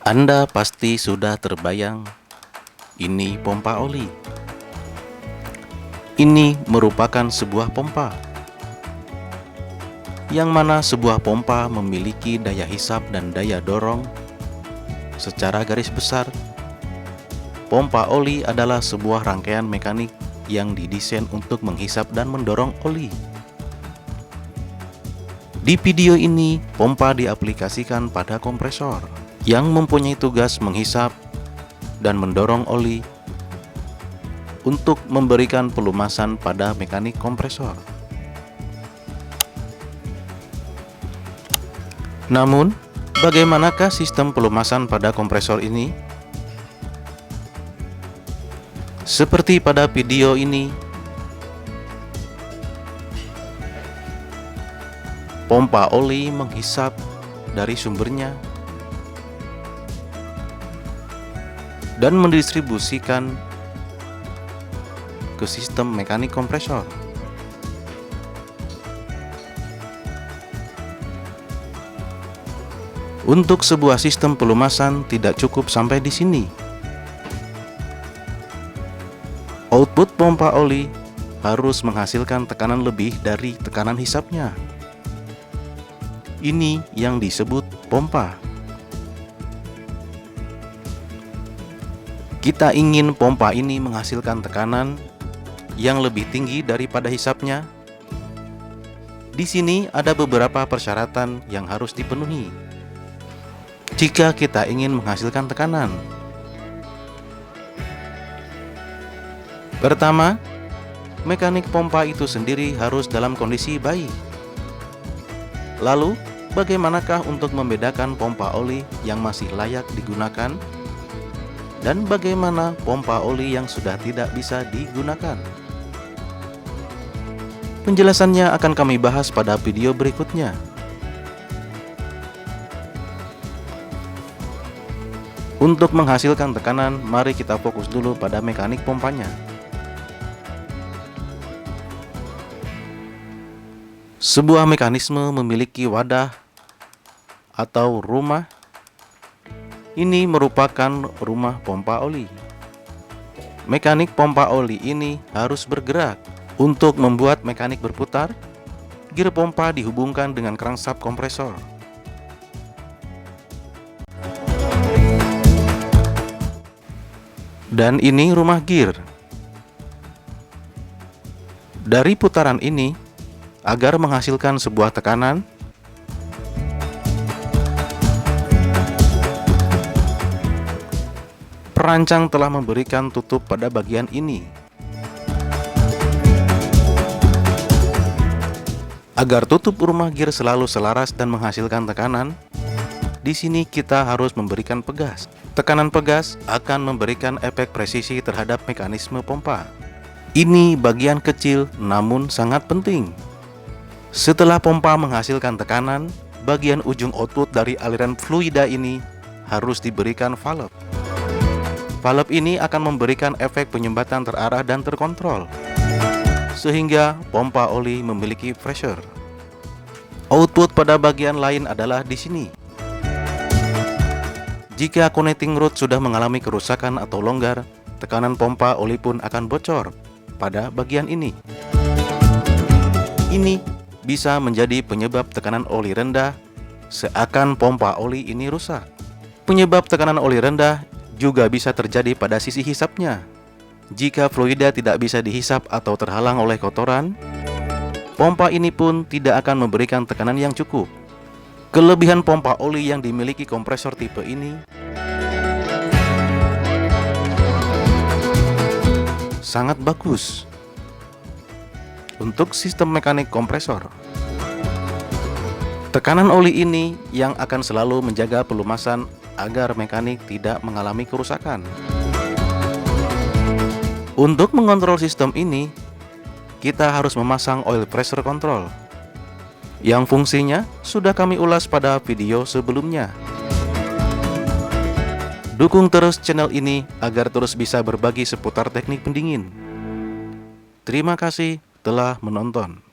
Anda pasti sudah terbayang, ini pompa oli. Ini merupakan sebuah pompa, yang mana sebuah pompa memiliki daya hisap dan daya dorong. Secara garis besar, pompa oli adalah sebuah rangkaian mekanik yang didesain untuk menghisap dan mendorong oli. Di video ini, pompa diaplikasikan pada kompresor yang mempunyai tugas menghisap dan mendorong oli untuk memberikan pelumasan pada mekanik kompresor. Namun, bagaimanakah sistem pelumasan pada kompresor ini? Seperti pada video ini, pompa oli menghisap dari sumbernya dan mendistribusikan ke sistem mekanik kompresor. Untuk sebuah sistem pelumasan tidak cukup sampai di sini. Output pompa oli harus menghasilkan tekanan lebih dari tekanan hisapnya. Ini yang disebut pompa. Kita ingin pompa ini menghasilkan tekanan yang lebih tinggi daripada hisapnya. Di sini ada beberapa persyaratan yang harus dipenuhi jika kita ingin menghasilkan tekanan. Pertama, mekanik pompa itu sendiri harus dalam kondisi baik. Lalu, bagaimanakah untuk membedakan pompa oli yang masih layak digunakan dan bagaimana pompa oli yang sudah tidak bisa digunakan? Penjelasannya akan kami bahas pada video berikutnya. Untuk menghasilkan tekanan, mari kita fokus dulu pada mekanik pompanya. Sebuah mekanisme memiliki wadah atau rumah. Ini merupakan rumah pompa oli. Mekanik pompa oli ini harus bergerak. Untuk membuat mekanik berputar, gir pompa dihubungkan dengan krangsap kompresor. Dan ini rumah gir. Dari putaran ini, agar menghasilkan sebuah tekanan, perancang telah memberikan tutup pada bagian ini. Agar tutup rumah gir selalu selaras dan menghasilkan tekanan, di sini kita harus memberikan pegas. Tekanan pegas akan memberikan efek presisi terhadap mekanisme pompa. Ini bagian kecil namun sangat penting. Setelah pompa menghasilkan tekanan, bagian ujung output dari aliran fluida ini harus diberikan valve. Valve ini akan memberikan efek penyumbatan terarah dan terkontrol, sehingga pompa oli memiliki pressure. Output pada bagian lain adalah di sini. Jika connecting rod sudah mengalami kerusakan atau longgar, tekanan pompa oli pun akan bocor pada bagian ini. Ini bisa menjadi penyebab tekanan oli rendah, seakan pompa oli ini rusak. Penyebab tekanan oli rendah juga bisa terjadi pada sisi hisapnya. Jika fluida tidak bisa dihisap atau terhalang oleh kotoran, pompa ini pun tidak akan memberikan tekanan yang cukup. Kelebihan pompa oli yang dimiliki kompresor tipe ini sangat bagus untuk sistem mekanik kompresor. Tekanan oli ini yang akan selalu menjaga pelumasan agar mekanik tidak mengalami kerusakan. Untuk mengontrol sistem ini, kita harus memasang oil pressure control, yang fungsinya sudah kami ulas pada video sebelumnya. Dukung terus channel ini agar terus bisa berbagi seputar teknik pendingin. Terima kasih telah menonton.